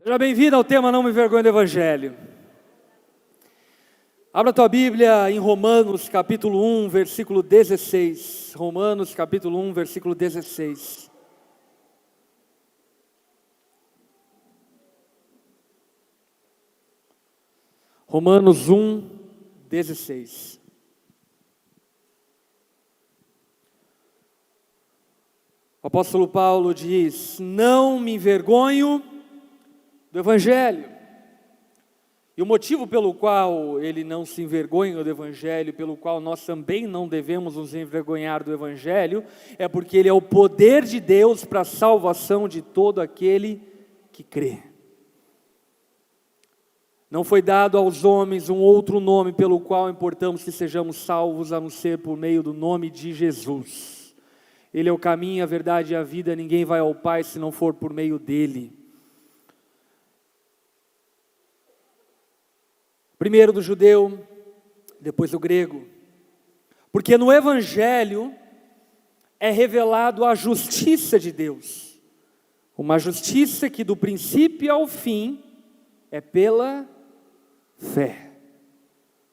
Seja bem-vindo ao tema Não Me Envergonhe do Evangelho. Abra a tua Bíblia em Romanos capítulo 1, versículo 16. Romanos capítulo 1, versículo 16. Romanos 1, 16. O apóstolo Paulo diz: não me envergonho do Evangelho. E o motivo pelo qual ele não se envergonha do Evangelho, pelo qual nós também não devemos nos envergonhar do Evangelho, é porque ele é o poder de Deus para a salvação de todo aquele que crê. Não foi dado aos homens um outro nome pelo qual importamos que sejamos salvos, a não ser por meio do nome de Jesus. Ele é o caminho, a verdade e a vida, ninguém vai ao Pai se não for por meio dele. Primeiro do judeu, depois do grego. Porque no Evangelho é revelado a justiça de Deus. Uma justiça que do princípio ao fim é pela fé.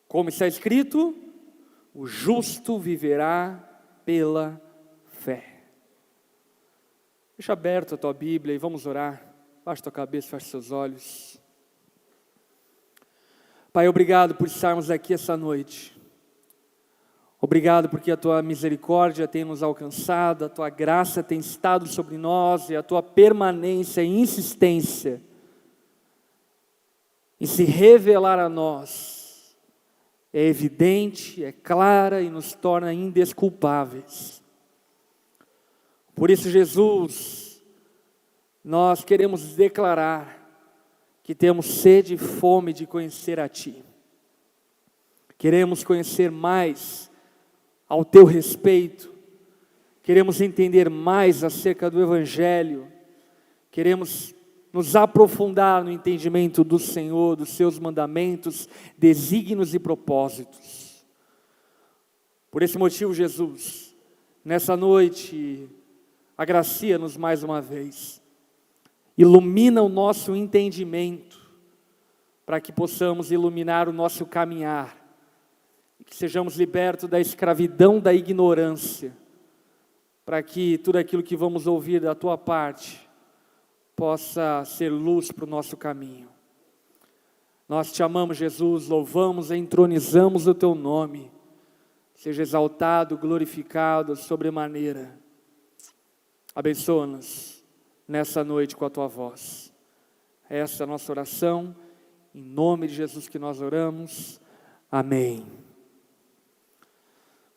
Como está escrito, o justo viverá pela fé. Deixa aberto a tua Bíblia e vamos orar. Baixa tua cabeça, fecha seus olhos. Pai, obrigado por estarmos aqui essa noite. Obrigado porque a Tua misericórdia tem nos alcançado, a Tua graça tem estado sobre nós e a Tua permanência e insistência em se revelar a nós é evidente, é clara e nos torna indesculpáveis. Por isso, Jesus, nós queremos declarar que temos sede e fome de conhecer a Ti. Queremos conhecer mais ao Teu respeito. Queremos entender mais acerca do Evangelho. Queremos nos aprofundar no entendimento do Senhor, dos Seus mandamentos, desígnios e propósitos. Por esse motivo, Jesus, nessa noite, agracia-nos mais uma vez. Ilumina o nosso entendimento, para que possamos iluminar o nosso caminhar, e que sejamos libertos da escravidão da ignorância, para que tudo aquilo que vamos ouvir da Tua parte, possa ser luz para o nosso caminho. Nós Te amamos, Jesus, louvamos e entronizamos o Teu nome, seja exaltado, glorificado sobremaneira. Abençoa-nos nessa noite com a Tua voz. Essa é a nossa oração, em nome de Jesus que nós oramos, amém.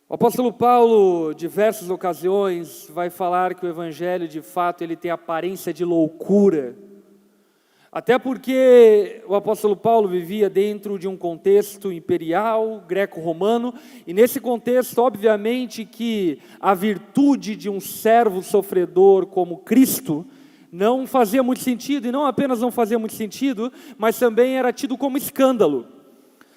O apóstolo Paulo, diversas ocasiões, vai falar que o Evangelho, de fato, ele tem aparência de loucura, até porque o apóstolo Paulo vivia dentro de um contexto imperial, greco-romano, e nesse contexto, obviamente, que a virtude de um servo sofredor como Cristo não fazia muito sentido, e não apenas não fazia muito sentido, mas também era tido como escândalo.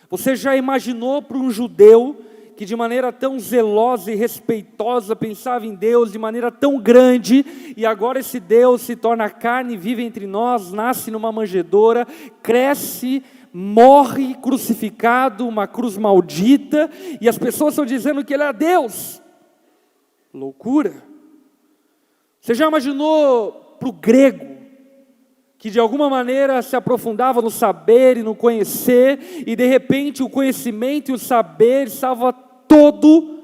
Você já imaginou para um judeu que de maneira tão zelosa e respeitosa pensava em Deus de maneira tão grande, e agora esse Deus se torna carne, vive entre nós, nasce numa manjedoura, cresce, morre crucificado, uma cruz maldita, e as pessoas estão dizendo que Ele é Deus? Loucura. Você já imaginou para o grego, que de alguma maneira se aprofundava no saber e no conhecer, e de repente o conhecimento e o saber estava todo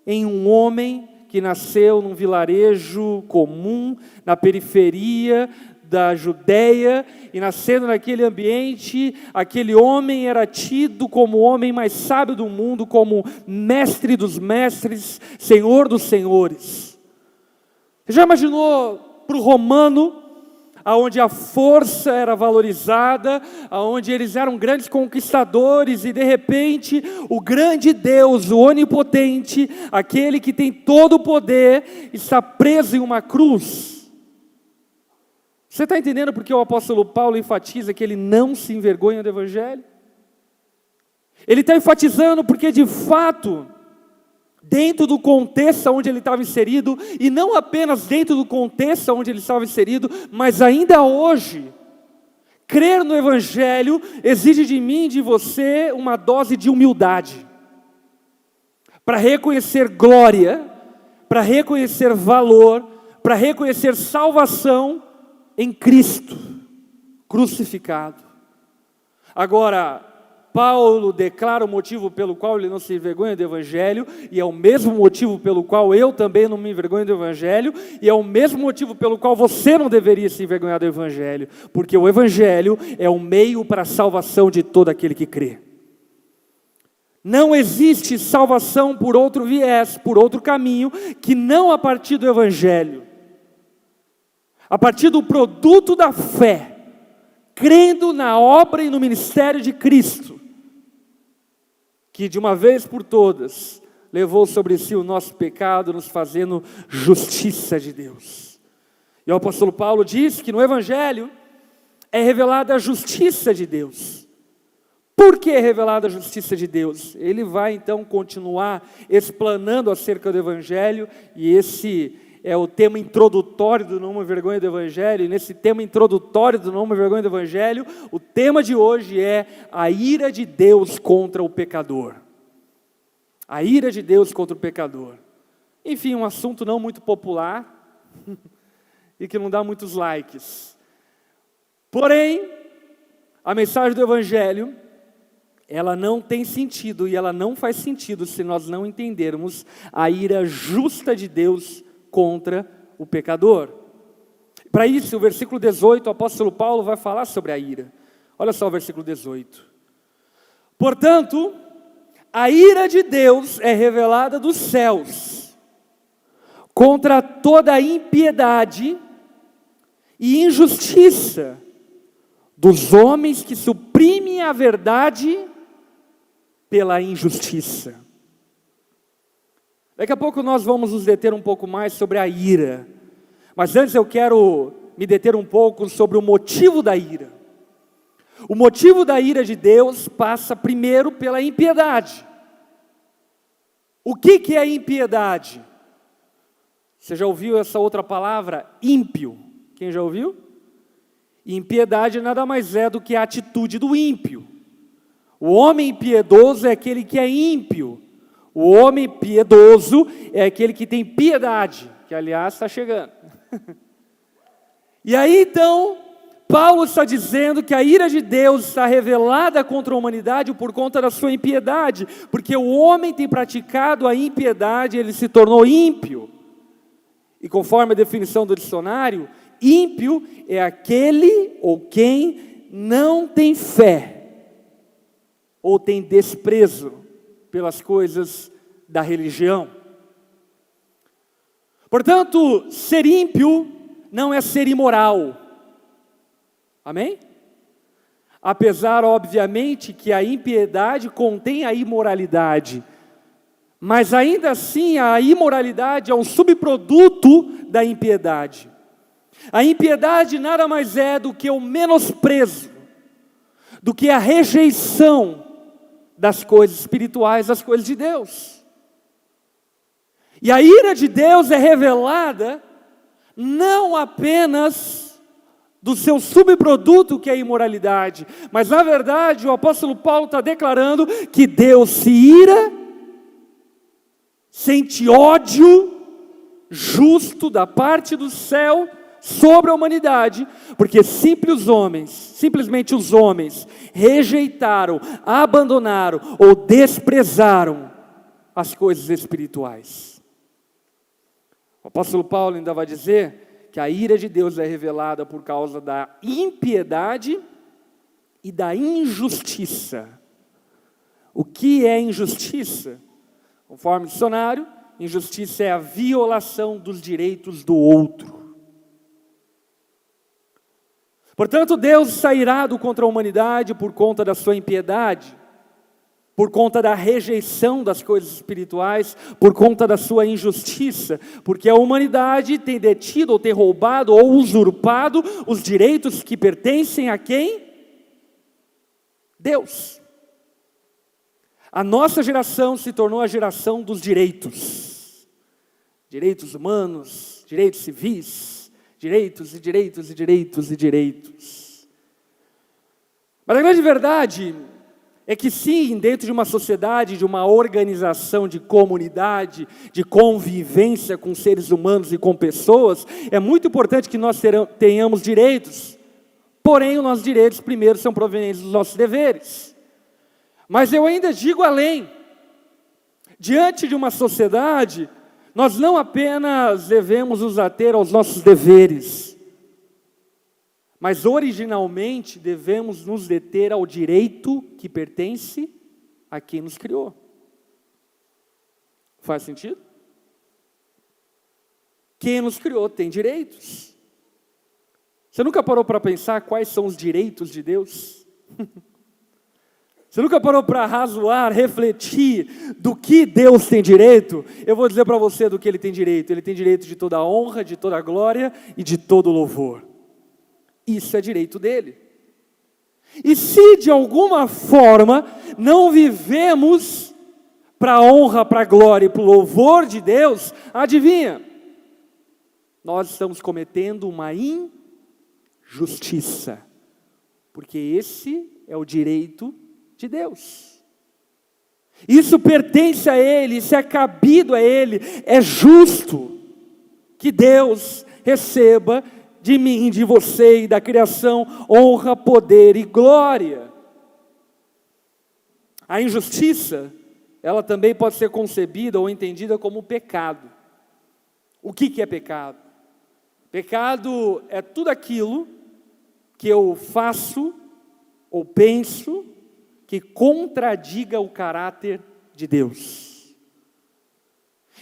em um homem que nasceu num vilarejo comum, na periferia da Judeia, e nascendo naquele ambiente, aquele homem era tido como o homem mais sábio do mundo, como mestre dos mestres, senhor dos senhores. Você já imaginou para o romano, onde a força era valorizada, onde eles eram grandes conquistadores, e de repente o grande Deus, o onipotente, aquele que tem todo o poder, está preso em uma cruz? Você está entendendo porque o apóstolo Paulo enfatiza que ele não se envergonha do Evangelho? Ele está enfatizando porque de fato, dentro do contexto onde ele estava inserido, e não apenas dentro do contexto onde ele estava inserido, mas ainda hoje, Crer no Evangelho exige de mim e de você uma dose de humildade, para reconhecer glória, para reconhecer valor, para reconhecer salvação em Cristo, crucificado. Agora, Paulo declara o motivo pelo qual ele não se envergonha do Evangelho, e é o mesmo motivo pelo qual eu também não me envergonho do Evangelho, e é o mesmo motivo pelo qual você não deveria se envergonhar do Evangelho, porque o Evangelho é o meio para a salvação de todo aquele que crê. Não existe salvação por outro viés, por outro caminho, que não a partir do Evangelho. A partir do produto da fé, crendo na obra e no ministério de Cristo, que de uma vez por todas levou sobre si o nosso pecado, nos fazendo justiça de Deus. E o apóstolo Paulo diz que no Evangelho é revelada a justiça de Deus. Por que é revelada a justiça de Deus? Ele vai então continuar explanando acerca do Evangelho, e esse é o tema introdutório do Não Me Vergonha do Evangelho, e nesse tema introdutório do Não Me Vergonha do Evangelho, o tema de hoje é a ira de Deus contra o pecador. A ira de Deus contra o pecador. Enfim, um assunto não muito popular, e que não dá muitos likes. Porém, a mensagem do Evangelho, ela não tem sentido, e ela não faz sentido se nós não entendermos a ira justa de Deus contra o pecador. Para isso, o versículo 18, o apóstolo Paulo vai falar sobre a ira. Olha só o versículo 18. Portanto, a ira de Deus é revelada dos céus contra toda a impiedade e injustiça dos homens que suprimem a verdade pela injustiça. Daqui a pouco nós vamos nos deter um pouco mais sobre a ira. Mas antes eu quero me deter um pouco sobre o motivo da ira. O motivo da ira de Deus passa primeiro pela impiedade. O que é impiedade? Você já ouviu essa outra palavra? Ímpio. Quem já ouviu? Impiedade nada mais é do que a atitude do ímpio. O homem impiedoso é aquele que é ímpio. O homem piedoso é aquele que tem piedade, que aliás está chegando. E aí então, Paulo está dizendo que a ira de Deus está revelada contra a humanidade por conta da sua impiedade, porque o homem tem praticado a impiedade, ele se tornou ímpio. E conforme a definição do dicionário, ímpio é aquele ou quem não tem fé, ou tem desprezo pelas coisas da religião. Portanto, ser ímpio não é ser imoral. Amém? Apesar, obviamente, que a impiedade contém a imoralidade, mas ainda assim a imoralidade é um subproduto da impiedade. A impiedade nada mais é do que o menosprezo, do que a rejeição das coisas espirituais, das coisas de Deus. E a ira de Deus é revelada não apenas do seu subproduto, que é a imoralidade, mas na verdade o apóstolo Paulo está declarando que Deus se ira, sente ódio justo da parte do céu sobre a humanidade, porque simplesmente os homens rejeitaram, abandonaram ou desprezaram as coisas espirituais. O apóstolo Paulo ainda vai dizer que a ira de Deus é revelada por causa da impiedade e da injustiça. O que é injustiça? Conforme o dicionário, injustiça é a violação dos direitos do outro. Portanto, Deus está irado contra a humanidade por conta da sua impiedade, por conta da rejeição das coisas espirituais, por conta da sua injustiça, porque a humanidade tem detido, ou tem roubado, ou usurpado os direitos que pertencem a quem? Deus. A nossa geração se tornou a geração dos direitos. Direitos humanos, direitos civis, direitos e direitos e direitos e direitos. Mas a grande verdade é que sim, dentro de uma sociedade, de uma organização de comunidade, de convivência com seres humanos e com pessoas, é muito importante que nós tenhamos direitos. Porém, os nossos direitos primeiro são provenientes dos nossos deveres. Mas eu ainda digo além. Diante de uma sociedade, nós não apenas devemos nos ater aos nossos deveres, mas originalmente devemos nos deter ao direito que pertence a quem nos criou. Faz sentido? Quem nos criou tem direitos. Você nunca parou para pensar quais são os direitos de Deus? Você nunca parou para razoar, refletir do que Deus tem direito? Eu vou dizer para você do que Ele tem direito. Ele tem direito de toda a honra, de toda a glória e de todo o louvor. Isso é direito dele. E se de alguma forma não vivemos para a honra, para a glória e para o louvor de Deus, adivinha? Nós estamos cometendo uma injustiça. Porque esse é o direito de Deus. Isso pertence a Ele, isso é cabido a Ele. É justo que Deus receba de mim, de você e da criação, honra, poder e glória. A injustiça, ela também pode ser concebida ou entendida como pecado. O que é pecado? Pecado é tudo aquilo que eu faço ou penso que contradiga o caráter de Deus.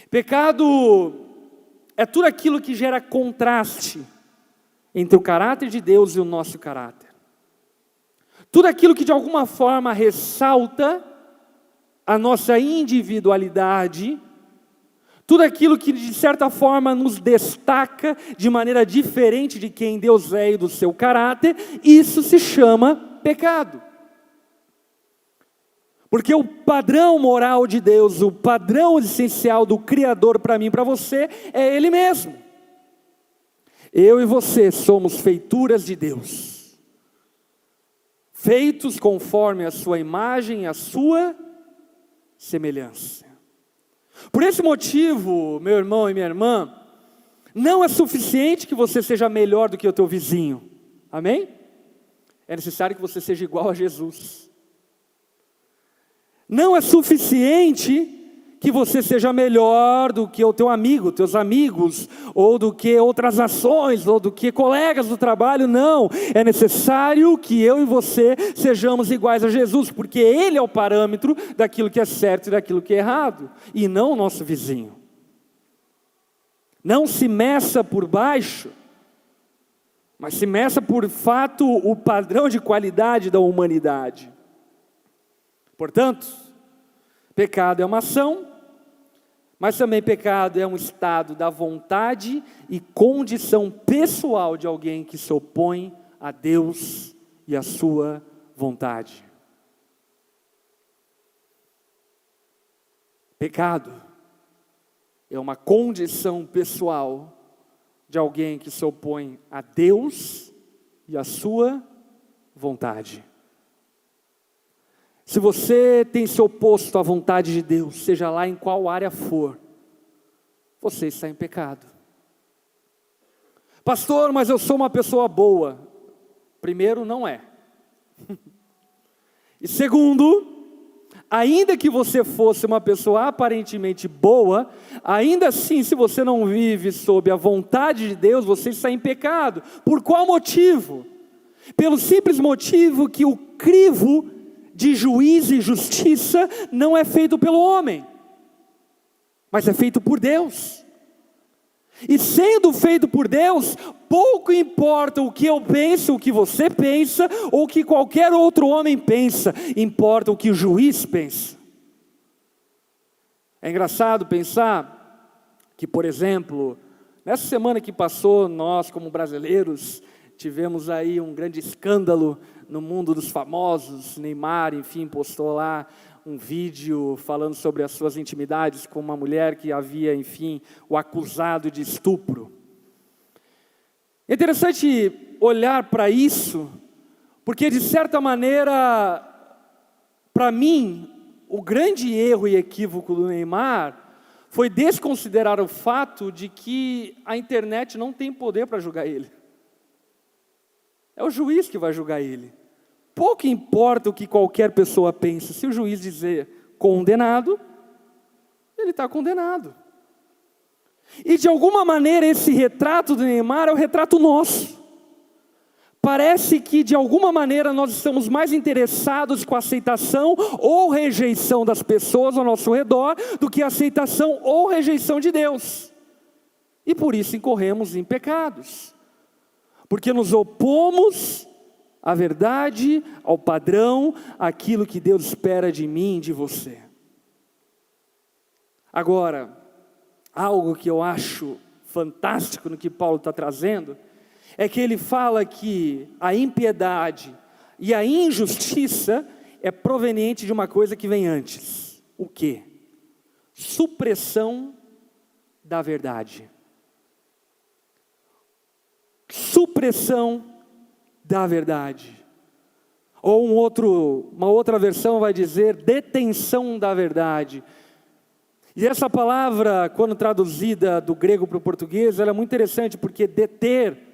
Pecado é tudo aquilo que gera contraste entre o caráter de Deus e o nosso caráter. Tudo aquilo que de alguma forma ressalta a nossa individualidade, tudo aquilo que de certa forma nos destaca de maneira diferente de quem Deus é e do seu caráter, isso se chama pecado. Porque o padrão moral de Deus, o padrão essencial do Criador para mim e para você, é Ele mesmo. Eu e você somos feituras de Deus, feitos conforme a sua imagem e a sua semelhança. Por esse motivo, meu irmão e minha irmã, não é suficiente que você seja melhor do que o teu vizinho, amém? É necessário que você seja igual a Jesus. Não é suficiente que você seja melhor do que o teu amigo, teus amigos, ou do que outras nações, ou do que colegas do trabalho, não. É necessário que eu e você sejamos iguais a Jesus, porque Ele é o parâmetro daquilo que é certo e daquilo que é errado, e não o nosso vizinho. Não se meça por baixo, mas se meça por fato o padrão de qualidade da humanidade. Portanto, pecado é uma ação, mas também pecado é um estado da vontade e condição pessoal de alguém que se opõe a Deus e a sua vontade. Pecado é uma condição pessoal de alguém que se opõe a Deus e a sua vontade. Se você tem se oposto à vontade de Deus, seja lá em qual área for, você está em pecado. Pastor, mas eu sou uma pessoa boa. Primeiro, não é. E segundo, ainda que você fosse uma pessoa aparentemente boa, ainda assim, se você não vive sob a vontade de Deus, você está em pecado. Por qual motivo? Pelo simples motivo que o crivo de juízo e justiça não é feito pelo homem, mas é feito por Deus. E sendo feito por Deus, pouco importa o que eu penso, o que você pensa, ou o que qualquer outro homem pensa, importa o que o juiz pensa. É engraçado pensar que, por exemplo, nessa semana que passou, nós como brasileiros, tivemos aí um grande escândalo no mundo dos famosos. Neymar, enfim, postou lá um vídeo falando sobre as suas intimidades com uma mulher que havia, enfim, o acusado de estupro. É interessante olhar para isso, Porque, de certa maneira, para mim, o grande erro e equívoco do Neymar foi desconsiderar o fato de que a internet não tem poder para julgar ele. É o juiz que vai julgar ele. Pouco importa o que qualquer pessoa pense. Se o juiz dizer condenado, ele está condenado. E de alguma maneira esse retrato do Neymar é o retrato nosso. Parece que de alguma maneira nós estamos mais interessados com a aceitação ou rejeição das pessoas ao nosso redor do que a aceitação ou rejeição de Deus. E por isso incorremos em pecados. Porque nos opomos à verdade, ao padrão, àquilo que Deus espera de mim e de você. Agora, algo que eu acho fantástico no que Paulo está trazendo, é que ele fala que a impiedade e a injustiça é proveniente de uma coisa que vem antes. O quê? Supressão da verdade. Supressão da verdade. Ou uma outra versão vai dizer detenção da verdade. E essa palavra, quando traduzida do grego para o português, ela é muito interessante, porque deter,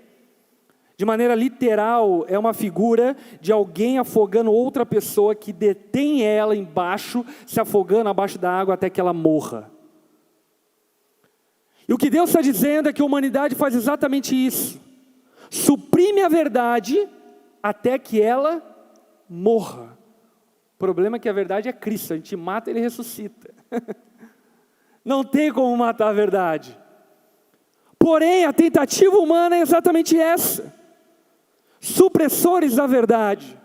de maneira literal, é uma figura de alguém afogando outra pessoa que detém ela embaixo, se afogando abaixo da água até que ela morra. E o que Deus está dizendo é que a humanidade faz exatamente isso. Suprime a verdade até que ela morra. O problema é que a verdade é Cristo, a gente mata e Ele ressuscita. Não tem como matar a verdade. Porém, a tentativa humana é exatamente essa. Supressores da verdade.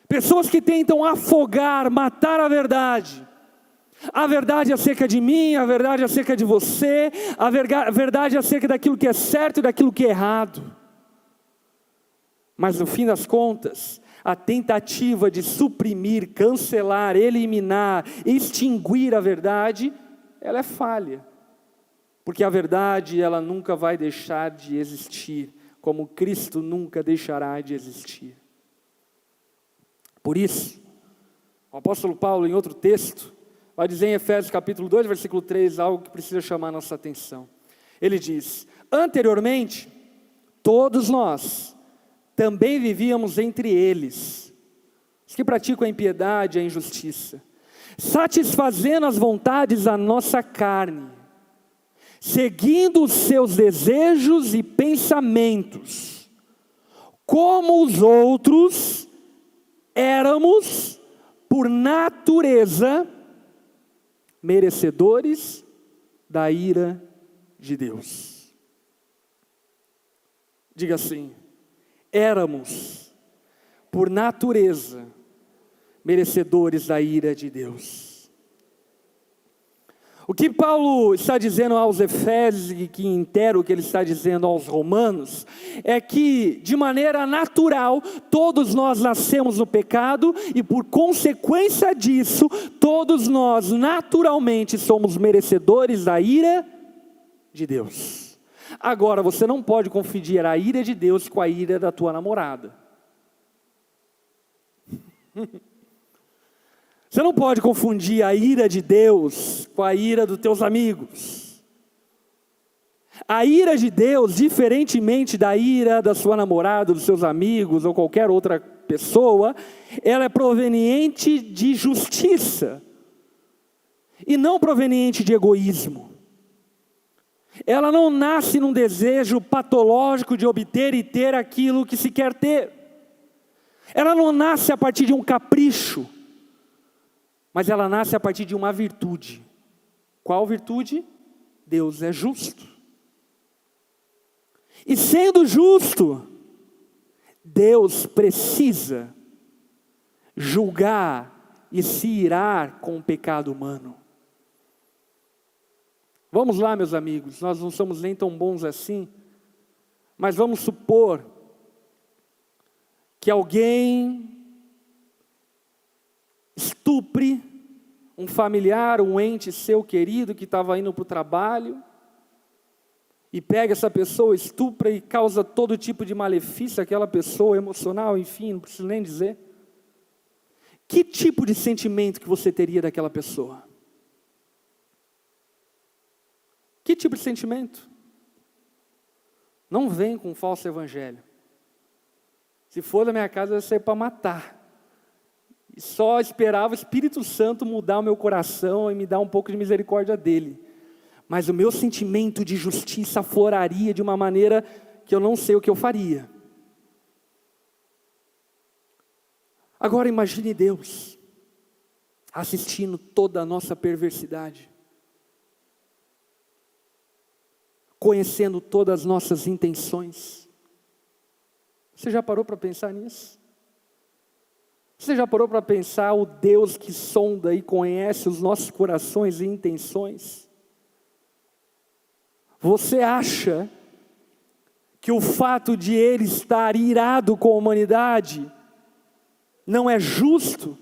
Pessoas que tentam afogar, matar a verdade. A verdade acerca de mim, a verdade acerca de você, a verdade acerca daquilo que é certo e daquilo que é errado. Mas no fim das contas, a tentativa de suprimir, cancelar, eliminar, extinguir a verdade, ela é falha. Porque a verdade, ela nunca vai deixar de existir, como Cristo nunca deixará de existir. Por isso, o apóstolo Paulo, em outro texto, vai dizer em Efésios capítulo 2, versículo 3, algo que precisa chamar a nossa atenção. Ele diz: anteriormente, todos nós também vivíamos entre eles, os que praticam a impiedade e a injustiça, satisfazendo as vontades da nossa carne, seguindo os seus desejos e pensamentos. Como os outros, éramos, por natureza, merecedores da ira de Deus. Diga assim: éramos, por natureza, merecedores da ira de Deus. O que Paulo está dizendo aos Efésios, e que inteira o que ele está dizendo aos Romanos, é que de maneira natural, todos nós nascemos no pecado, e por consequência disso, todos nós naturalmente somos merecedores da ira de Deus. Agora, você não pode confundir a ira de Deus com a ira da tua namorada. Você não pode confundir a ira de Deus com a ira dos teus amigos. A ira de Deus, diferentemente da ira da sua namorada, dos seus amigos ou qualquer outra pessoa, ela é proveniente de justiça e não proveniente de egoísmo. Ela não nasce num desejo patológico de obter e ter aquilo que se quer ter. Ela não nasce a partir de um capricho, mas ela nasce a partir de uma virtude. Qual virtude? Deus é justo. E sendo justo, Deus precisa julgar e se irar com o pecado humano. Vamos lá, meus amigos, nós não somos nem tão bons assim, mas vamos supor que alguém estupre um familiar, um ente seu querido que estava indo para o trabalho, e pega essa pessoa, estupra e causa todo tipo de malefício àquela pessoa, emocional, enfim, não preciso nem dizer. Que tipo de sentimento que você teria daquela pessoa? Que tipo de sentimento? Não vem com um falso evangelho. Se for da minha casa, vai ser para matar. E só esperava o Espírito Santo mudar o meu coração e me dar um pouco de misericórdia dele. Mas o meu sentimento de justiça afloraria de uma maneira que eu não sei o que eu faria. Agora imagine Deus assistindo toda a nossa perversidade, conhecendo todas as nossas intenções. Você já parou para pensar nisso? Você já parou para pensar o Deus que sonda e conhece os nossos corações e intenções? Você acha que o fato de Ele estar irado com a humanidade não é justo?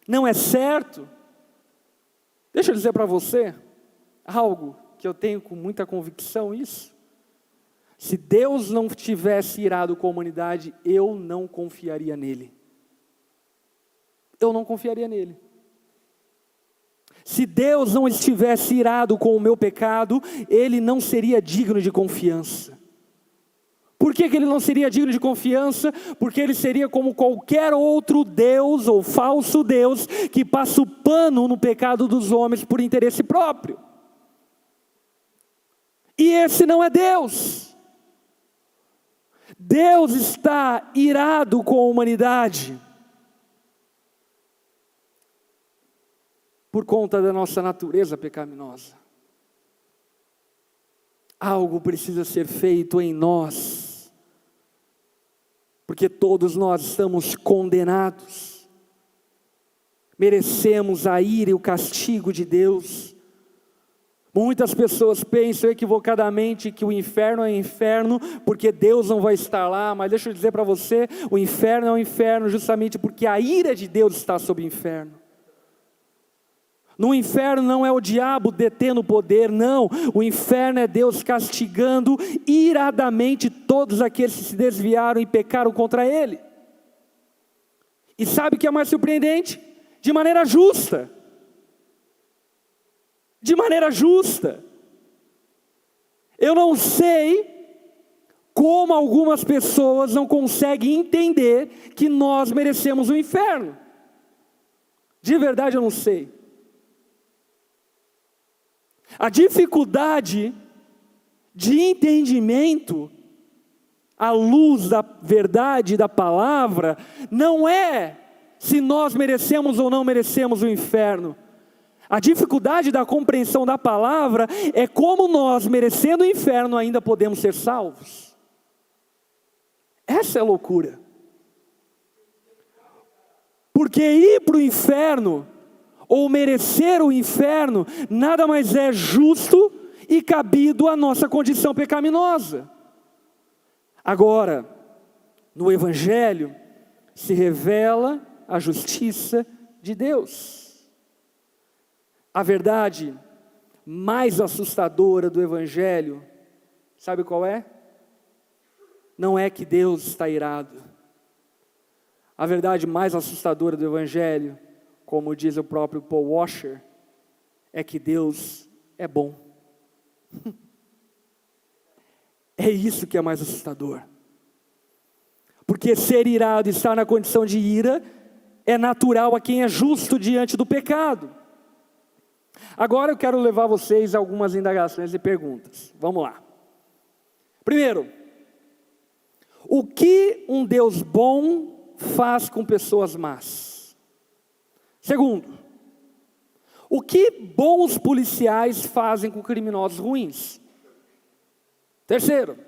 Não é certo? Deixa eu dizer para você algo que eu tenho com muita convicção isso. Se Deus não tivesse irado com a humanidade, eu não confiaria nele. Eu não confiaria nele. Se Deus não estivesse irado com o meu pecado, Ele não seria digno de confiança. Por que Ele não seria digno de confiança? Porque Ele seria como qualquer outro Deus ou falso Deus que passa o pano no pecado dos homens por interesse próprio. E esse não é Deus. Deus está irado com a humanidade por conta da nossa natureza pecaminosa. Algo precisa ser feito em nós, porque todos nós estamos condenados, merecemos a ira e o castigo de Deus. Muitas pessoas pensam equivocadamente que o inferno é inferno porque Deus não vai estar lá, mas deixa eu dizer para você, o inferno é um inferno justamente porque a ira de Deus está sobre o inferno. No inferno não é o diabo detendo o poder, não. O inferno é Deus castigando iradamente todos aqueles que se desviaram e pecaram contra Ele. E sabe o que é mais surpreendente? De maneira justa. De maneira justa. Eu não sei como algumas pessoas não conseguem entender que nós merecemos o inferno. De verdade eu não sei. A dificuldade de entendimento à luz da verdade da palavra não é se nós merecemos ou não merecemos o inferno. A dificuldade da compreensão da palavra é como nós, merecendo o inferno, ainda podemos ser salvos. Essa é a loucura. Porque ir para o inferno ou merecer o inferno, nada mais é justo e cabido à nossa condição pecaminosa. Agora, no Evangelho, se revela a justiça de Deus. A verdade mais assustadora do Evangelho, sabe qual é? Não é que Deus está irado. A verdade mais assustadora do Evangelho, como diz o próprio Paul Washer, é que Deus é bom. É isso que é mais assustador. Porque ser irado e estar na condição de ira é natural a quem é justo diante do pecado. Agora eu quero levar vocês a algumas indagações e perguntas. Vamos lá. Primeiro, o que um Deus bom faz com pessoas más? Segundo, o que bons policiais fazem com criminosos ruins? Terceiro,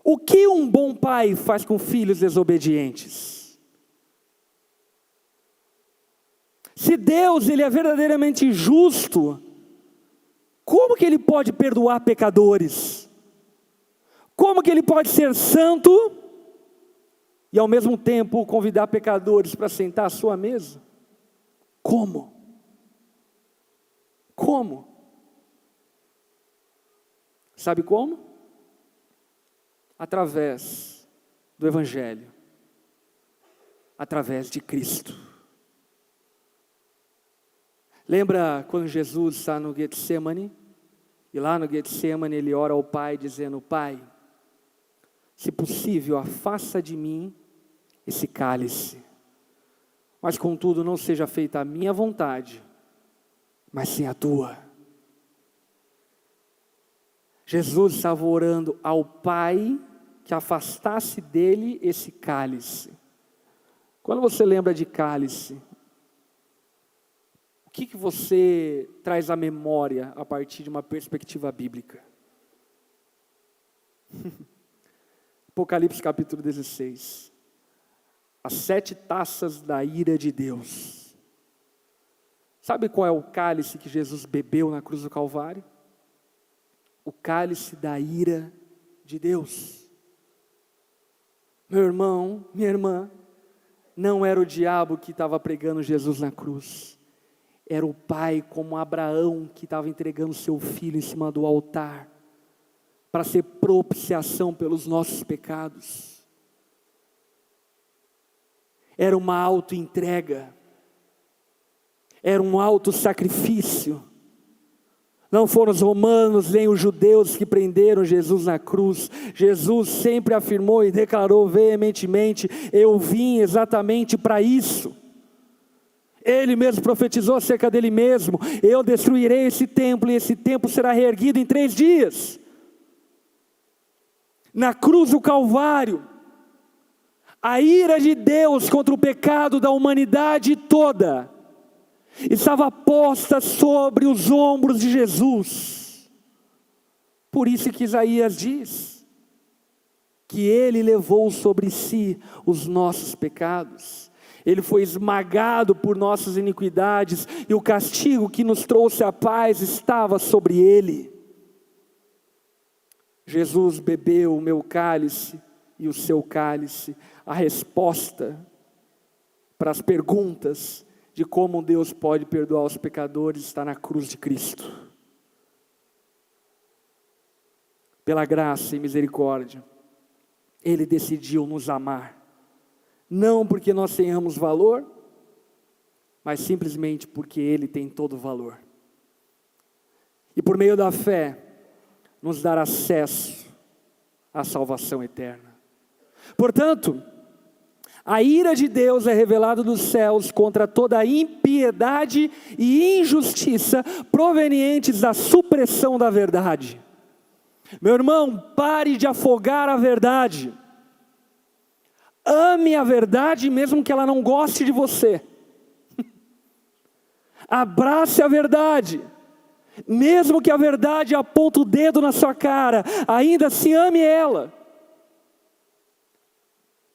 o que um bom pai faz com filhos desobedientes? Se Deus ele é verdadeiramente justo, como que Ele pode perdoar pecadores? Como que Ele pode ser santo e ao mesmo tempo convidar pecadores para sentar à sua mesa? Como? Como? Sabe como? Através do Evangelho. Através de Cristo. Lembra quando Jesus está no Getsemane? E lá no Getsemane ele ora ao Pai dizendo: Pai, se possível, afasta de mim esse cálice. Mas contudo não seja feita a minha vontade, mas sim a tua. Jesus estava orando ao Pai que afastasse dele esse cálice. Quando você lembra de cálice, o que você traz à memória a partir de uma perspectiva bíblica? Apocalipse capítulo 16. As 7 taças da ira de Deus. Sabe qual é o cálice que Jesus bebeu na cruz do Calvário? O cálice da ira de Deus. Meu irmão, minha irmã, não era o diabo que estava pregando Jesus na cruz. Era o Pai, como Abraão, que estava entregando seu filho em cima do altar, para ser propiciação pelos nossos pecados. Era uma auto-entrega, era um auto-sacrifício. Não foram os romanos nem os judeus que prenderam Jesus na cruz. Jesus sempre afirmou e declarou veementemente: eu vim exatamente para isso. Ele mesmo profetizou acerca dele mesmo: eu destruirei esse templo e esse templo será reerguido em 3 dias. Na cruz do Calvário, a ira de Deus contra o pecado da humanidade toda estava posta sobre os ombros de Jesus. Por isso que Isaías diz que ele levou sobre si os nossos pecados. Ele foi esmagado por nossas iniquidades e o castigo que nos trouxe a paz estava sobre ele. Jesus bebeu o meu cálice e o seu cálice. A resposta para as perguntas de como Deus pode perdoar os pecadores está na cruz de Cristo. Pela graça e misericórdia, Ele decidiu nos amar. Não porque nós tenhamos valor, mas simplesmente porque Ele tem todo o valor. E por meio da fé, nos dar acesso à salvação eterna. Portanto, a ira de Deus é revelada dos céus contra toda a impiedade e injustiça provenientes da supressão da verdade. Meu irmão, pare de afogar a verdade. Ame a verdade mesmo que ela não goste de você. Abrace a verdade. Mesmo que a verdade aponte o dedo na sua cara, ainda assim ame ela.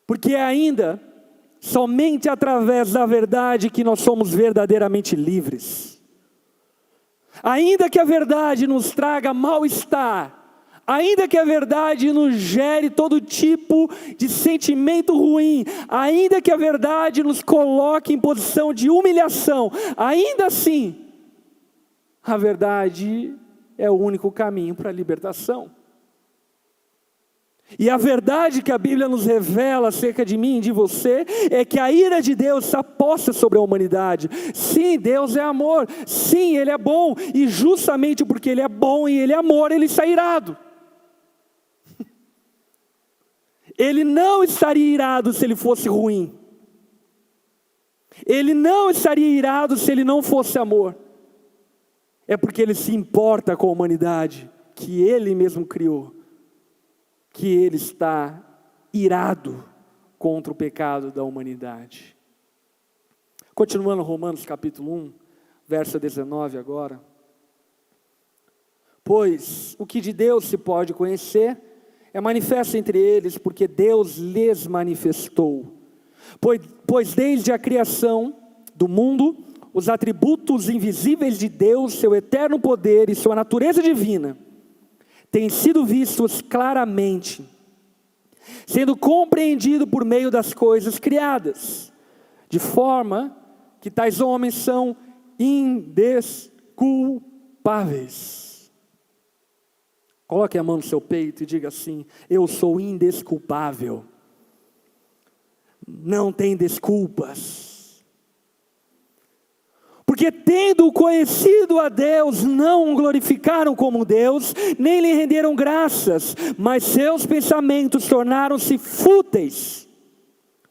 Porque é ainda somente através da verdade que nós somos verdadeiramente livres. Ainda que a verdade nos traga mal-estar, ainda que a verdade nos gere todo tipo de sentimento ruim, ainda que a verdade nos coloque em posição de humilhação, ainda assim, a verdade é o único caminho para a libertação. E a verdade que a Bíblia nos revela acerca de mim e de você é que a ira de Deus está posta sobre a humanidade. Sim, Deus é amor. Sim, Ele é bom. E justamente porque Ele é bom e Ele é amor, Ele está irado. Ele não estaria irado se Ele fosse ruim. Ele não estaria irado se Ele não fosse amor. É porque Ele se importa com a humanidade que Ele mesmo criou, que Ele está irado contra o pecado da humanidade. Continuando Romanos capítulo 1, verso 19 agora. Pois o que de Deus se pode conhecer é manifesto entre eles, porque Deus lhes manifestou. Pois desde a criação do mundo, os atributos invisíveis de Deus, seu eterno poder e sua natureza divina, têm sido vistos claramente, sendo compreendido por meio das coisas criadas, de forma que tais homens são indesculpáveis. Coloque a mão no seu peito e diga assim: eu sou indesculpável. Não tem desculpas. Porque tendo conhecido a Deus, não o glorificaram como Deus, nem lhe renderam graças, mas seus pensamentos tornaram-se fúteis,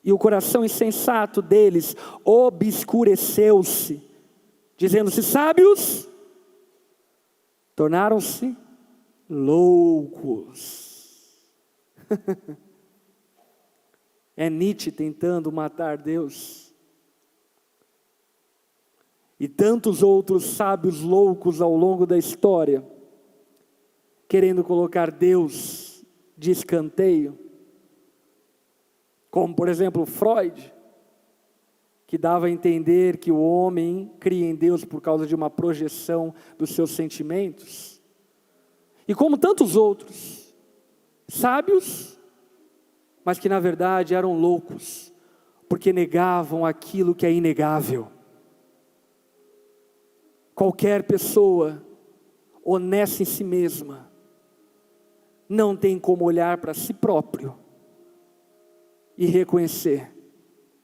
e o coração insensato deles obscureceu-se, dizendo-se sábios, tornaram-se loucos. É Nietzsche tentando matar Deus. E tantos outros sábios loucos ao longo da história, querendo colocar Deus de escanteio. Como, por exemplo, Freud, que dava a entender que o homem cria em Deus por causa de uma projeção dos seus sentimentos. E como tantos outros, sábios, mas que na verdade eram loucos, porque negavam aquilo que é inegável. Qualquer pessoa honesta em si mesma, não tem como olhar para si próprio e reconhecer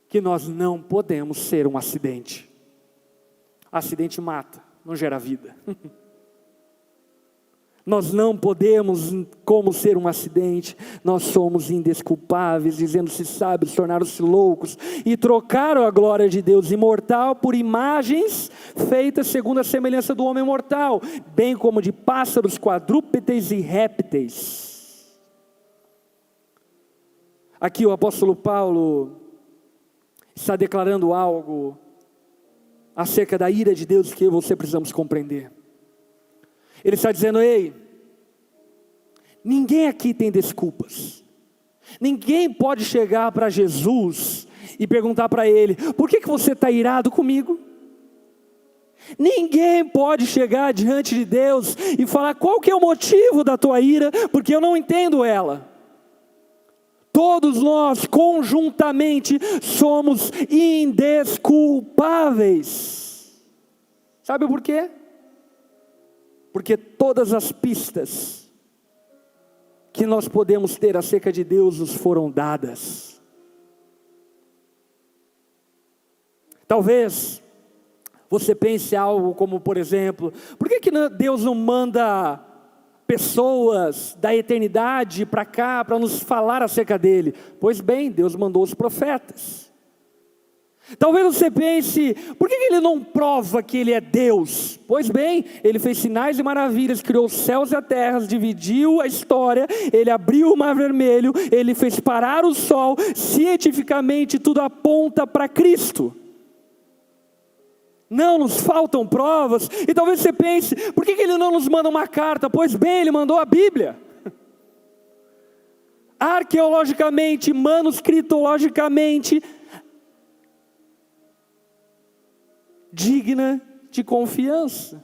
que nós não podemos ser um acidente. Acidente mata, não gera vida. Nós não podemos como ser um acidente. Nós somos indesculpáveis, dizendo-se sábios, tornaram-se loucos e trocaram a glória de Deus imortal por imagens feitas segundo a semelhança do homem mortal, bem como de pássaros, quadrúpedes e répteis. Aqui o apóstolo Paulo está declarando algo acerca da ira de Deus que eu e você precisamos compreender. Ele está dizendo: ei, ninguém aqui tem desculpas. Ninguém pode chegar para Jesus e perguntar para Ele: por que você está irado comigo? Ninguém pode chegar diante de Deus e falar: qual que é o motivo da tua ira? Porque eu não entendo ela. Todos nós conjuntamente somos indesculpáveis. Sabe por quê? Porque todas as pistas que nós podemos ter acerca de Deus nos foram dadas. Talvez você pense algo como, por exemplo, por que Deus não manda pessoas da eternidade para cá para nos falar acerca dele? Pois bem, Deus mandou os profetas. Talvez você pense: por que Ele não prova que Ele é Deus? Pois bem, Ele fez sinais e maravilhas, criou os céus e a terra, dividiu a história, Ele abriu o mar vermelho, Ele fez parar o sol. Cientificamente tudo aponta para Cristo. Não nos faltam provas. E talvez você pense: por que Ele não nos manda uma carta? Pois bem, Ele mandou a Bíblia. Arqueologicamente, manuscritologicamente, digna de confiança.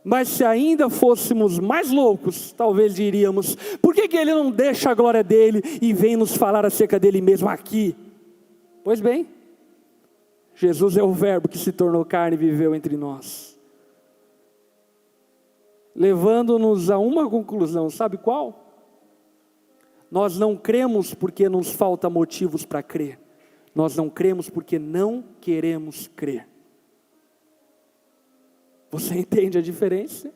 Mas se ainda fôssemos mais loucos, talvez diríamos: por que Ele não deixa a glória dEle e vem nos falar acerca dEle mesmo aqui? Pois bem, Jesus é o verbo que se tornou carne e viveu entre nós, levando-nos a uma conclusão. Sabe qual? Nós não cremos porque nos falta motivos para crer. Nós não cremos porque não queremos crer. Você entende a diferença?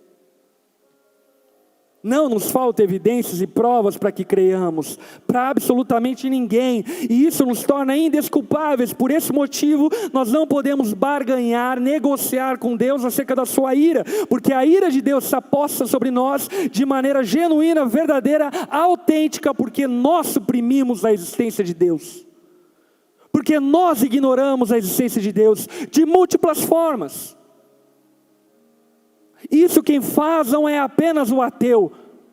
Não nos faltam evidências e provas para que creiamos, para absolutamente ninguém, e isso nos torna indesculpáveis. Por esse motivo, nós não podemos barganhar, negociar com Deus acerca da sua ira, porque a ira de Deus se aposta sobre nós de maneira genuína, verdadeira, autêntica, porque nós suprimimos a existência de Deus. Porque nós ignoramos a existência de Deus de múltiplas formas. Isso quem faz não é apenas o ateu.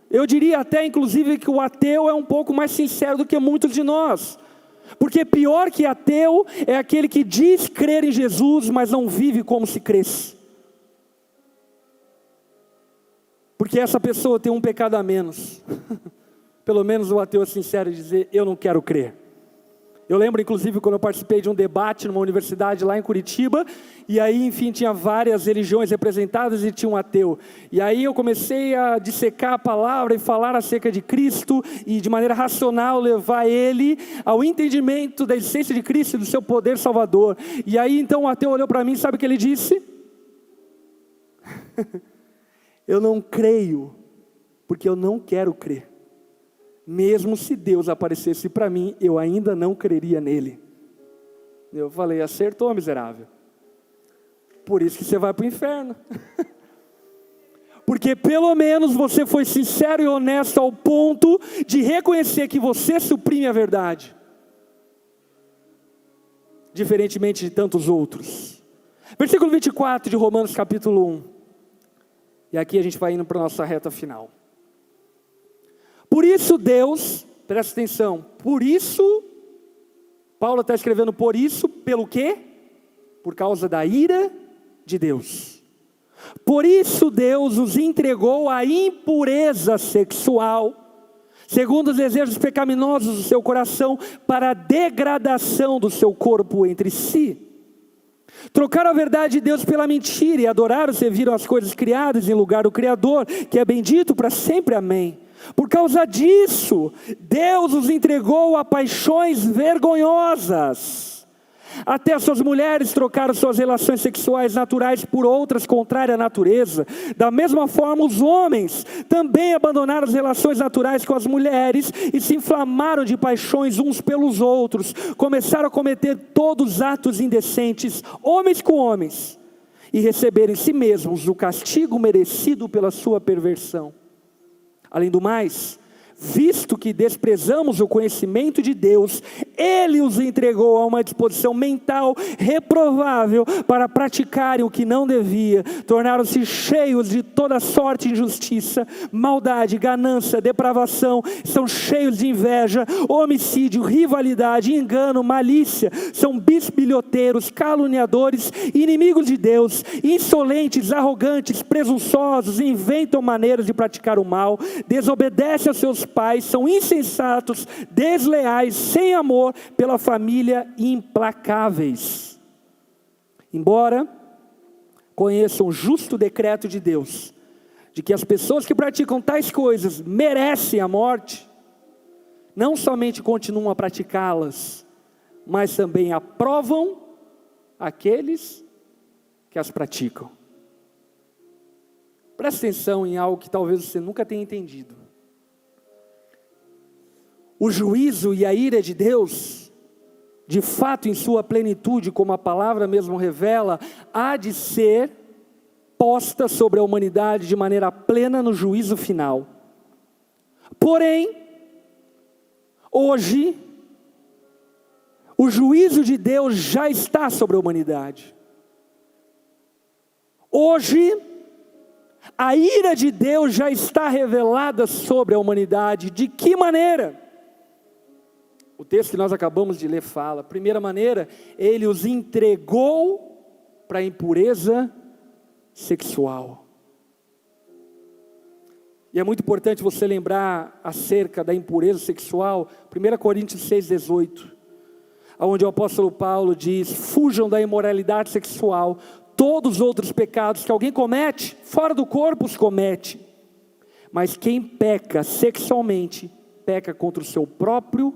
Eu diria até inclusive que o ateu é um pouco mais sincero do que muitos de nós. Porque pior que ateu é aquele que diz crer em Jesus, mas não vive como se cresce. Porque essa pessoa tem um pecado a menos. Pelo menos o ateu é sincero em dizer: eu não quero crer. Eu lembro, inclusive, quando eu participei de um debate numa universidade lá em Curitiba, e aí, enfim, tinha várias religiões representadas e tinha um ateu. E aí eu comecei a dissecar a palavra e falar acerca de Cristo, e de maneira racional levar ele ao entendimento da existência de Cristo e do seu poder salvador. E aí, então, o ateu olhou para mim, sabe o que ele disse? Eu não creio, porque eu não quero crer. Mesmo se Deus aparecesse para mim, eu ainda não creria nele. Eu falei, acertou, miserável. Por isso que você vai para o inferno. Porque pelo menos você foi sincero e honesto ao ponto de reconhecer que você suprime a verdade. Diferentemente de tantos outros. Versículo 24 de Romanos capítulo 1. E aqui a gente vai indo para a nossa reta final. Por isso Deus, presta atenção, por isso, Paulo está escrevendo por isso, pelo quê? Por causa da ira de Deus. Por isso Deus os entregou à impureza sexual, segundo os desejos pecaminosos do seu coração, para a degradação do seu corpo entre si. Trocaram a verdade de Deus pela mentira e adoraram, serviram as coisas criadas em lugar do Criador, que é bendito para sempre, amém. Por causa disso, Deus os entregou a paixões vergonhosas. Até suas mulheres trocaram suas relações sexuais naturais por outras contrárias à natureza. Da mesma forma, os homens também abandonaram as relações naturais com as mulheres e se inflamaram de paixões uns pelos outros. Começaram a cometer todos os atos indecentes, homens com homens, e receberam em si mesmos o castigo merecido pela sua perversão. Além do mais, visto que desprezamos o conhecimento de Deus, Ele os entregou a uma disposição mental reprovável para praticarem o que não devia. Tornaram-se cheios de toda sorte de injustiça, maldade, ganância, depravação. São cheios de inveja, homicídio, rivalidade, engano, malícia. São bisbilhoteiros, caluniadores, inimigos de Deus, insolentes, arrogantes, presunçosos, inventam maneiras de praticar o mal, desobedecem aos seus pais, são insensatos, desleais, sem amor pela família, implacáveis. Embora conheçam o justo decreto de Deus, de que as pessoas que praticam tais coisas merecem a morte, não somente continuam a praticá-las, mas também aprovam aqueles que as praticam. Presta atenção em algo que talvez você nunca tenha entendido. O juízo e a ira de Deus, de fato em sua plenitude, como a palavra mesmo revela, há de ser posta sobre a humanidade de maneira plena no juízo final. Porém, hoje, o juízo de Deus já está sobre a humanidade. Hoje, a ira de Deus já está revelada sobre a humanidade. De que maneira? O texto que nós acabamos de ler fala, primeira maneira, Ele os entregou para a impureza sexual. E é muito importante você lembrar acerca da impureza sexual, 1 Coríntios 6,18, onde o apóstolo Paulo diz, fujam da imoralidade sexual, todos os outros pecados que alguém comete, fora do corpo os comete, mas quem peca sexualmente, peca contra o seu próprio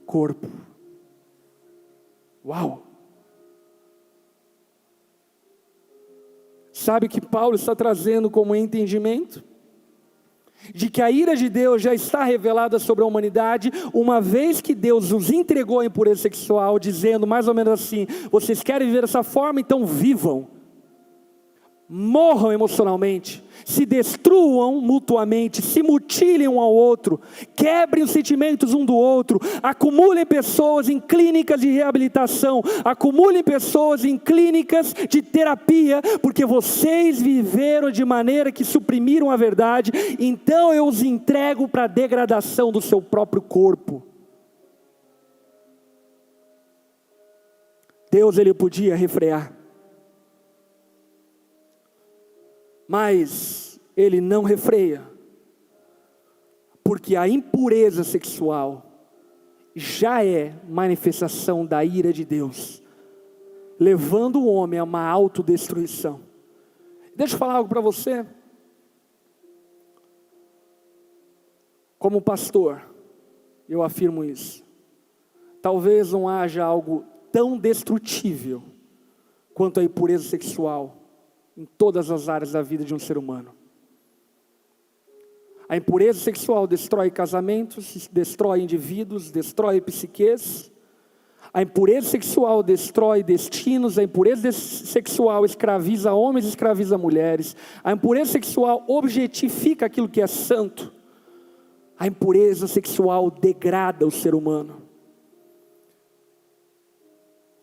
corpo. Uau! Sabe o que Paulo está trazendo como entendimento? De que a ira de Deus já está revelada sobre a humanidade, uma vez que Deus os entregou à impureza sexual, dizendo mais ou menos assim, vocês querem viver dessa forma, então vivam. Morram emocionalmente, se destruam mutuamente, se mutilem um ao outro, quebrem os sentimentos um do outro, acumulem pessoas em clínicas de reabilitação, acumulem pessoas em clínicas de terapia, porque vocês viveram de maneira que suprimiram a verdade, então eu os entrego para a degradação do seu próprio corpo. Deus, Ele podia refrear, mas Ele não refreia, porque a impureza sexual já é manifestação da ira de Deus, levando o homem a uma autodestruição. Deixa eu falar algo para você. Como pastor, eu afirmo isso. Talvez não haja algo tão destrutível quanto a impureza sexual em todas as áreas da vida de um ser humano. A impureza sexual destrói casamentos, destrói indivíduos, destrói psiques. A impureza sexual destrói destinos. A impureza sexual escraviza homens, escraviza mulheres. A impureza sexual objetifica aquilo que é santo. A impureza sexual degrada o ser humano,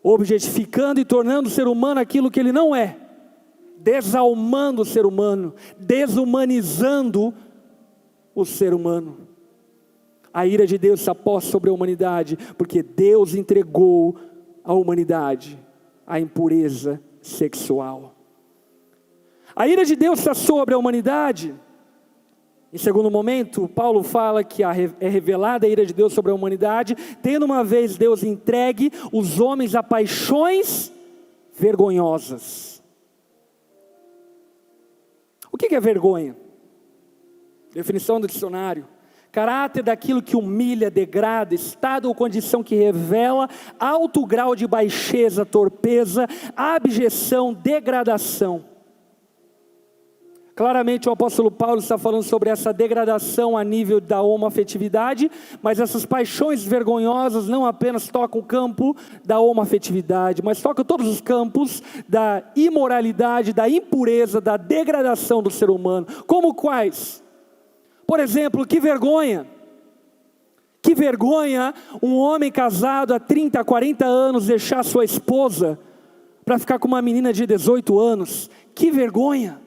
objetificando e tornando o ser humano aquilo que ele não é, desalmando o ser humano, desumanizando o ser humano. A ira de Deus se aposta sobre a humanidade, porque Deus entregou à humanidade a impureza sexual. A ira de Deus está sobre a humanidade. Em segundo momento, Paulo fala que é revelada a ira de Deus sobre a humanidade, tendo uma vez Deus entregue os homens a paixões vergonhosas. O que é vergonha? Definição do dicionário: caráter daquilo que humilha, degrada, estado ou condição que revela alto grau de baixeza, torpeza, abjeção, degradação. Claramente o apóstolo Paulo está falando sobre essa degradação a nível da homoafetividade, mas essas paixões vergonhosas não apenas tocam o campo da homoafetividade, mas tocam todos os campos da imoralidade, da impureza, da degradação do ser humano. Como quais? Por exemplo, que vergonha um homem casado há 30, 40 anos deixar sua esposa para ficar com uma menina de 18 anos. Que vergonha!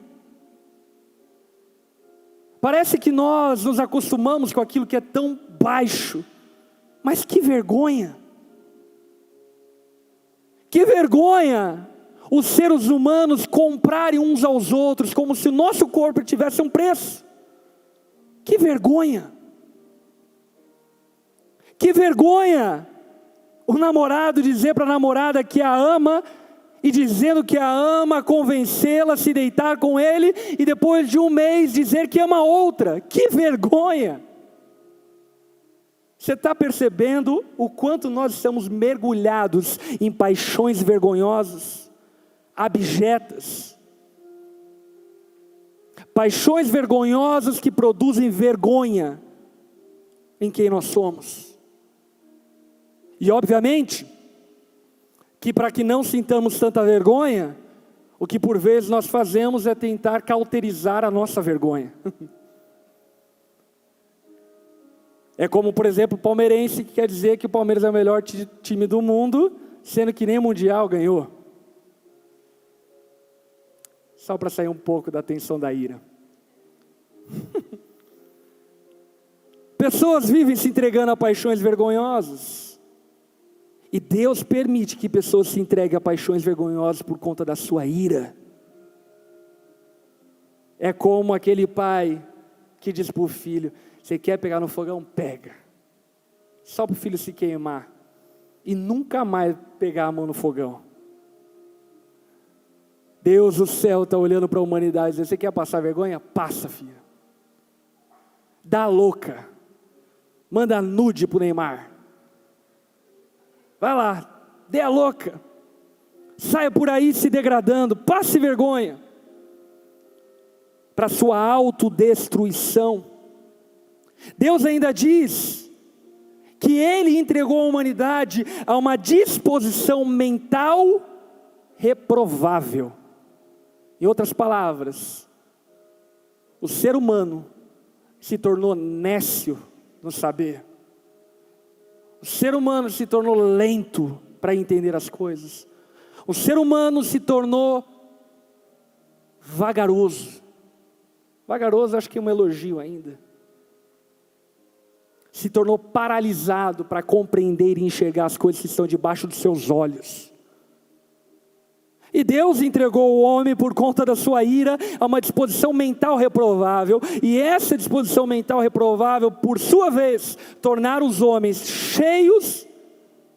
Parece que nós nos acostumamos com aquilo que é tão baixo, mas que vergonha! Que vergonha os seres humanos comprarem uns aos outros como se o nosso corpo tivesse um preço. Que vergonha! Que vergonha o namorado dizer para a namorada que a ama, e dizendo que a ama, convencê-la a se deitar com ele, e depois de um mês dizer que ama outra. Que vergonha! Você está percebendo o quanto nós estamos mergulhados em paixões vergonhosas, abjetas? Paixões vergonhosas que produzem vergonha em quem nós somos. E obviamente que para que não sintamos tanta vergonha, o que por vezes nós fazemos é tentar cauterizar a nossa vergonha. É como, por exemplo, o palmeirense que quer dizer que o Palmeiras é o melhor time do mundo, sendo que nem mundial ganhou. Só para sair um pouco da tensão da ira. Pessoas vivem se entregando a paixões vergonhosas. E Deus permite que pessoas se entreguem a paixões vergonhosas por conta da sua ira. É como aquele pai que diz para o filho: você quer pegar no fogão? Pega. Só para o filho se queimar. E nunca mais pegar a mão no fogão. Deus do céu está olhando para a humanidade e dizendo: você quer passar vergonha? Passa, filho. Dá louca. Manda nude para o Neymar. Vai lá, dê a louca, saia por aí se degradando, passe vergonha, para sua autodestruição. Deus ainda diz que Ele entregou a humanidade a uma disposição mental reprovável. Em outras palavras, o ser humano se tornou nécio no saber. O ser humano se tornou lento para entender as coisas. O ser humano se tornou vagaroso. Vagaroso acho que é um elogio ainda. Se tornou paralisado para compreender e enxergar as coisas que estão debaixo dos seus olhos. E Deus entregou o homem por conta da sua ira a uma disposição mental reprovável, e essa disposição mental reprovável, por sua vez, tornar os homens cheios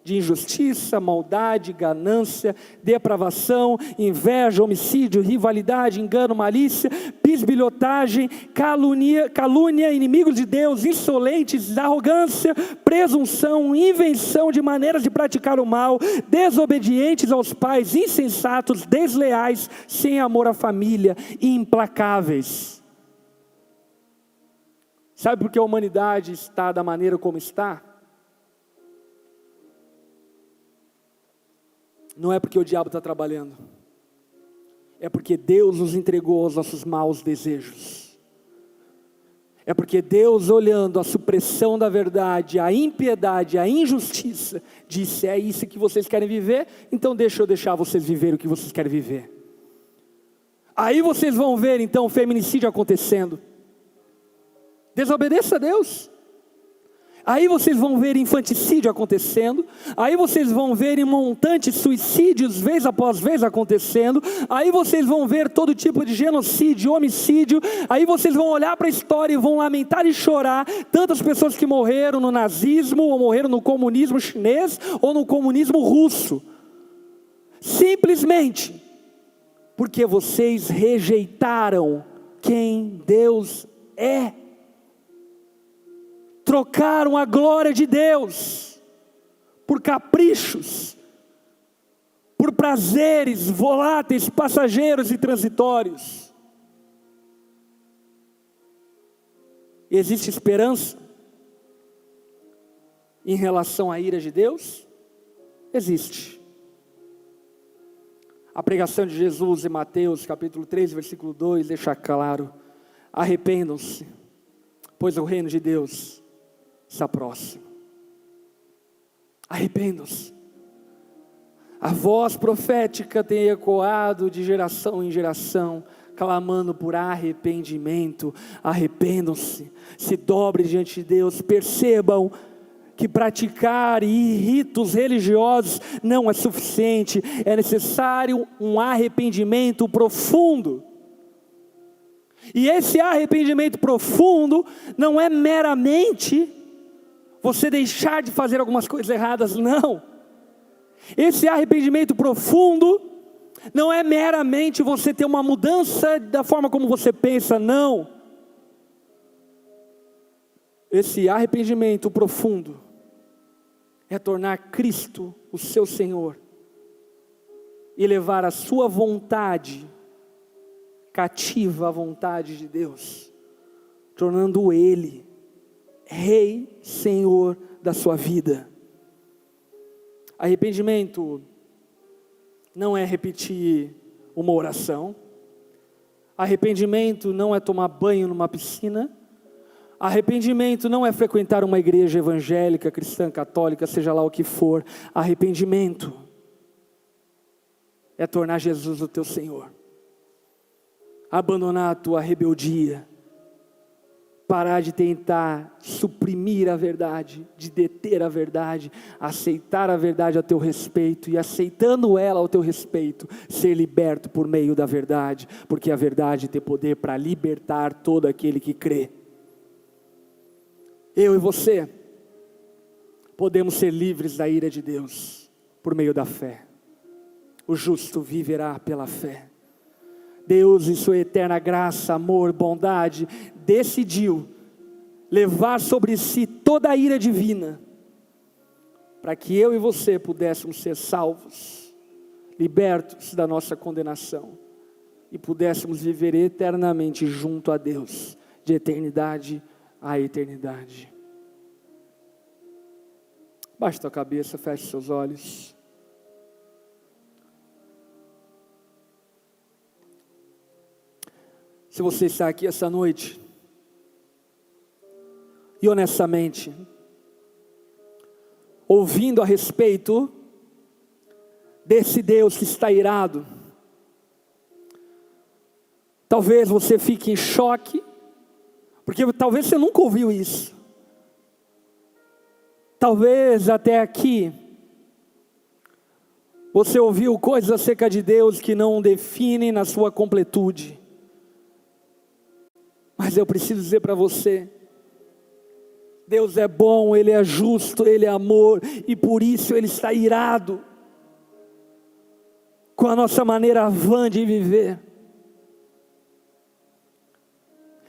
de injustiça, maldade, ganância, depravação, inveja, homicídio, rivalidade, engano, malícia, bisbilhotagem, calúnia, inimigos de Deus, insolentes, arrogância, presunção, invenção de maneiras de praticar o mal, desobedientes aos pais, insensatos, desleais, sem amor à família, implacáveis. Sabe por que a humanidade está da maneira como está? Não é porque o diabo está trabalhando, é porque Deus nos entregou aos nossos maus desejos. É porque Deus, olhando a supressão da verdade, a impiedade, a injustiça, disse: é isso que vocês querem viver, então deixa eu deixar vocês viver o que vocês querem viver. Aí vocês vão ver então o feminicídio acontecendo. Desobedeça a Deus. Aí vocês vão ver infanticídio acontecendo, aí vocês vão ver montantes suicídios vez após vez acontecendo, aí vocês vão ver todo tipo de genocídio, homicídio, aí vocês vão olhar para a história e vão lamentar e chorar tantas pessoas que morreram no nazismo, ou morreram no comunismo chinês, ou no comunismo russo, simplesmente porque vocês rejeitaram quem Deus é. Trocaram a glória de Deus por caprichos, por prazeres voláteis, passageiros e transitórios. Existe esperança em relação à ira de Deus? Existe. A pregação de Jesus em Mateus capítulo 3, versículo 2 deixa claro: arrependam-se, pois o reino de Deus está próximo. Arrependam-se. A voz profética tem ecoado de geração em geração, clamando por arrependimento. Arrependam-se, se dobrem diante de Deus, percebam que praticar ritos religiosos não é suficiente, é necessário um arrependimento profundo. E esse arrependimento profundo não é meramente você deixar de fazer algumas coisas erradas, não. Esse arrependimento profundo não é meramente você ter uma mudança da forma como você pensa, não. Esse arrependimento profundo é tornar Cristo o seu Senhor e levar a sua vontade cativa à vontade de Deus, tornando Ele Rei, Senhor da sua vida. Arrependimento não é repetir uma oração. Arrependimento não é tomar banho numa piscina. Arrependimento não é frequentar uma igreja evangélica, cristã, católica, seja lá o que for. Arrependimento é tornar Jesus o teu Senhor. Abandonar a tua rebeldia. Parar de tentar suprimir a verdade, de deter a verdade, aceitar a verdade a teu respeito, e aceitando ela ao teu respeito, ser liberto por meio da verdade, porque a verdade tem poder para libertar todo aquele que crê. Eu e você podemos ser livres da ira de Deus por meio da fé. O justo viverá pela fé. Deus, em sua eterna graça, amor, bondade, decidiu levar sobre si toda a ira divina, para que eu e você pudéssemos ser salvos, libertos da nossa condenação, e pudéssemos viver eternamente junto a Deus, de eternidade a eternidade. Baixe tua cabeça, feche seus olhos. Se você está aqui essa noite, e honestamente, ouvindo a respeito desse Deus que está irado, talvez você fique em choque, porque talvez você nunca ouviu isso. Talvez até aqui, Você ouviu coisas acerca de Deus que não o definem na sua completude. Mas eu preciso dizer para você, Deus é bom, Ele é justo, Ele é amor, e por isso Ele está irado com a nossa maneira vã de viver.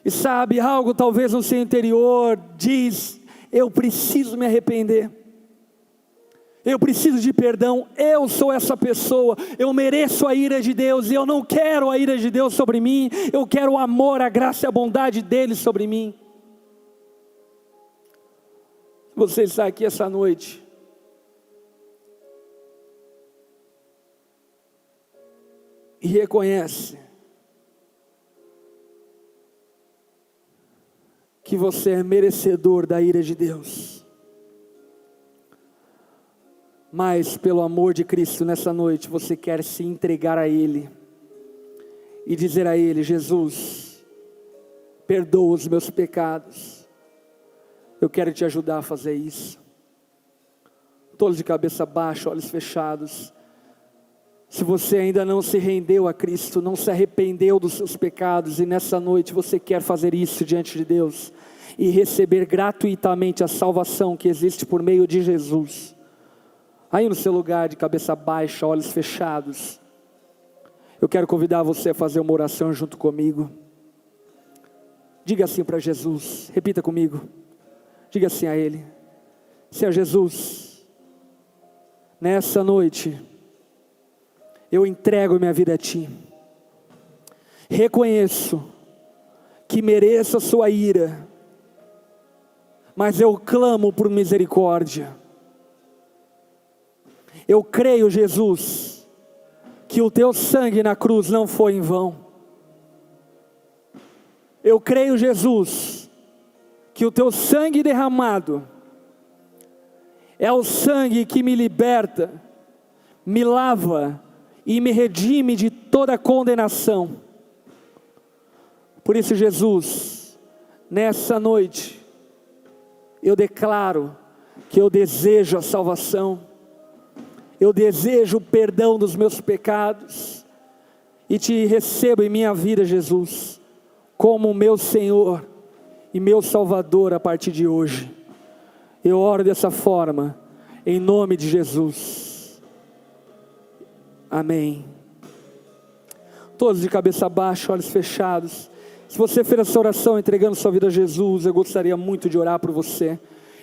E sabe, algo talvez no seu interior diz, eu preciso me arrepender. Eu preciso de perdão, eu sou essa pessoa, eu mereço a ira de Deus, e eu não quero a ira de Deus sobre mim, eu quero o amor, a graça e a bondade dEle sobre mim. Você está aqui essa noite, e reconhece que você é merecedor da ira de Deus. Mas pelo amor de Cristo nessa noite, você quer se entregar a Ele, e dizer a Ele, Jesus, perdoa os meus pecados, eu quero te ajudar a fazer isso. Todos de cabeça baixa, olhos fechados. Se você ainda não se rendeu a Cristo, não se arrependeu dos seus pecados, e nessa noite você quer fazer isso diante de Deus, e receber gratuitamente a salvação que existe por meio de Jesus, aí no seu lugar de cabeça baixa, olhos fechados, eu quero convidar você a fazer uma oração junto comigo. Diga assim para Jesus, repita comigo, diga assim a Ele, Senhor Jesus, nessa noite, eu entrego minha vida a Ti, reconheço que mereço a Sua ira, mas eu clamo por misericórdia. Eu creio, Jesus, que o Teu sangue na cruz não foi em vão. Eu creio, Jesus, que o Teu sangue derramado é o sangue que me liberta, me lava e me redime de toda condenação. Por isso, Jesus, nessa noite, eu declaro que eu desejo a salvação, eu desejo o perdão dos meus pecados, e Te recebo em minha vida, Jesus, como meu Senhor e meu Salvador a partir de hoje. Eu oro dessa forma, em nome de Jesus, amém. Todos de cabeça baixa, olhos fechados. Se você fez essa oração entregando sua vida a Jesus, eu gostaria muito de orar por você.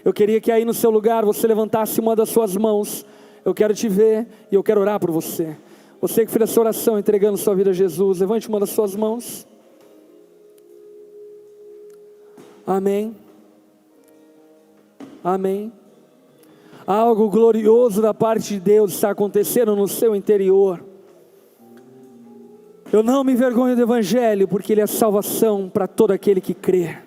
Eu queria que aí no seu lugar você levantasse uma das suas mãos. Eu quero te ver e eu quero orar por você. Você que fez essa oração entregando sua vida a Jesus, levante uma das suas mãos. Amém. Amém. Algo glorioso da parte de Deus está acontecendo no seu interior. Eu não me envergonho do Evangelho, porque ele é salvação para todo aquele que crê.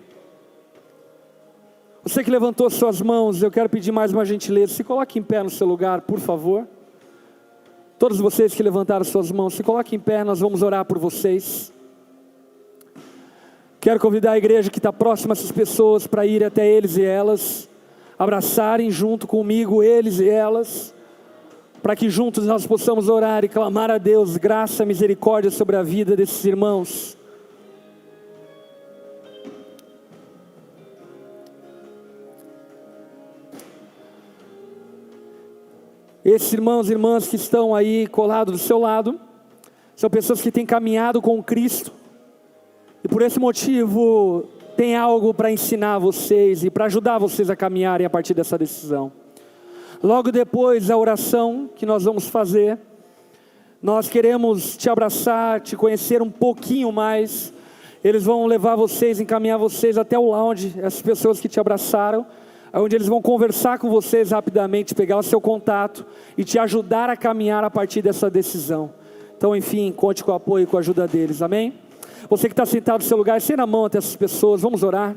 Você que levantou suas mãos, eu quero pedir mais uma gentileza. Se coloque em pé no seu lugar, por favor. Todos vocês que levantaram suas mãos, se coloquem em pé, nós vamos orar por vocês. Quero convidar a igreja que está próxima a essas pessoas para ir até eles e elas, abraçarem junto comigo eles e elas, para que juntos nós possamos orar e clamar a Deus graça e misericórdia sobre a vida desses irmãos. Esses irmãos e irmãs que estão aí colados do seu lado, são pessoas que têm caminhado com Cristo, e por esse motivo tem algo para ensinar vocês e para ajudar vocês a caminharem a partir dessa decisão. Logo depois da oração que nós vamos fazer, nós queremos te abraçar, te conhecer um pouquinho mais. Eles vão levar vocês, encaminhar vocês até o lounge, essas pessoas que te abraçaram, onde eles vão conversar com vocês rapidamente, pegar o seu contato e te ajudar a caminhar a partir dessa decisão. Então, enfim, conte com o apoio e com a ajuda deles, amém? Você que está sentado no seu lugar, estenda a mão até essas pessoas, vamos orar.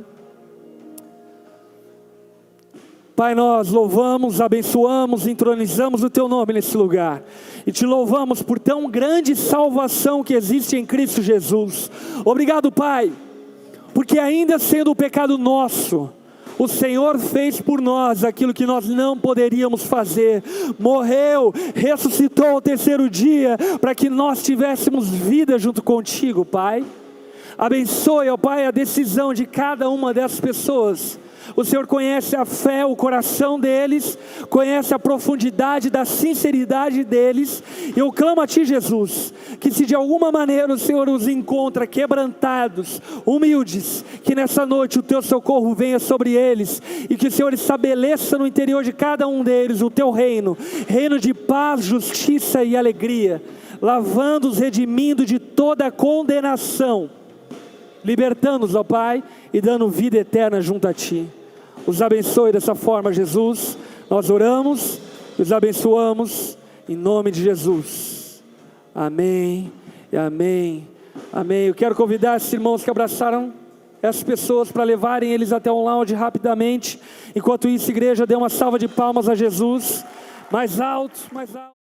Pai, nós louvamos, abençoamos, entronizamos o Teu nome nesse lugar, e Te louvamos por tão grande salvação que existe em Cristo Jesus. Obrigado, Pai, porque ainda sendo o pecado nosso, O Senhor fez por nós aquilo que nós não poderíamos fazer. Morreu, ressuscitou ao terceiro dia, para que nós tivéssemos vida junto contigo, Pai. Abençoe, ó Pai, a decisão de cada uma dessas pessoas. O Senhor conhece a fé, o coração deles, conhece a profundidade da sinceridade deles. Eu clamo a Ti, Jesus, que se de alguma maneira o Senhor os encontra quebrantados, humildes, que nessa noite o Teu socorro venha sobre eles, e que o Senhor estabeleça no interior de cada um deles o Teu reino, reino de paz, justiça e alegria, lavando-os, redimindo de toda condenação, libertando-os, ó Pai, e dando vida eterna junto a Ti. Os abençoe dessa forma, Jesus. Nós oramos e os abençoamos em nome de Jesus. Amém e amém. Amém. Eu quero convidar esses irmãos que abraçaram essas pessoas para levarem eles até um lounge rapidamente. Enquanto isso, igreja, dê uma salva de palmas a Jesus. Mais alto, mais alto.